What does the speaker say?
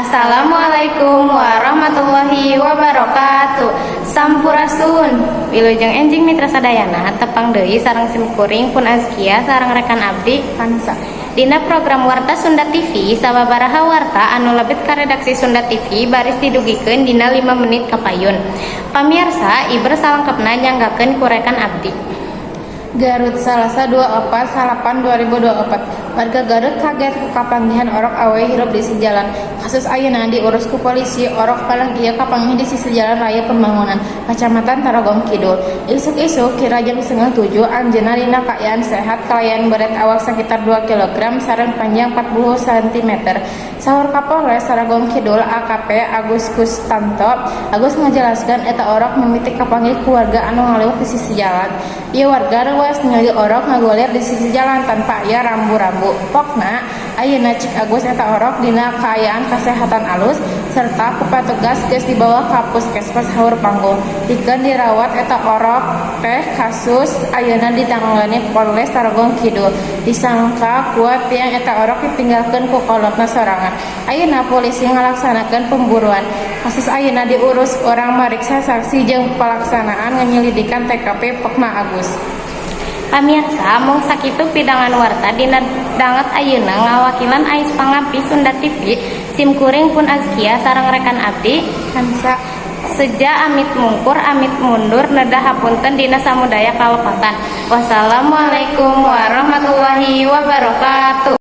Assalamualaikum warahmatullahi wabarakatuh. Sampurasun. Wilujeng enjing mitra sadayana tepang deui sareng simkuring pun azkia sareng rekan abdi Kansa. Dina program Warta Sunda TV sababaraha warta anu lebet ka redaksi Sunda TV baris didugikeun dina 5 menit kapayun. Pamirsa, iber salengkepna nyanggakeun ku rekan abdi. Garut Salasa 24/8/2024. Warga Garut kaget ku kapanggihan orok awe hirup di sisi jalan. Kasus ayeuna diurus ku polisi. Orok palenggia kapanggih di sisi jalan raya Pembangunan, Kecamatan Tarogong Kidul. Isuk-isuk kira jam 6:30 anjeunna dina kaayaan sehat kalayan beret awak sekitar 2 kg sareng panjang 40 cm. Saur Kapolres Tarogong Kidul AKP Agus Kustanto, Agus ngajelaskeun eta orok mimiti kapanggih ku warga anu ngaliwat di sisi jalan. Ieu warga reueus ningali orok ngagoler di sisi jalan tanpa aya rambu-rambu. Pokna ayeuna cik Agus eta orok dina kaayaan kesehatan alus serta ku petugas geus dibawa ka puskesmas Haur Panggung. Pikeun dirawat eta orok teh kasus ayeuna ditangani Polres Tarogong Kidul. Disangka kuat tiang eta orok ditinggalkeun ku kolotna sorangan. Ayeuna polisi ngalaksanakeun pemburuan. Kasus ayeuna diurus orang mariksa saksi jeung pelaksanaan nganyelidikan TKP Pokna Agus. Pamirsa, mung sakitu pidangan warta dina danget ayeuna ngawakilan Ais Pangampi Sunda TV, simkuring pun azkia sareng rekan abdi Kansa. Seja amit mungkur amit mundur nedah hapunten dina samudaya kalepatan. Wassalamualaikum warahmatullahi wabarakatuh.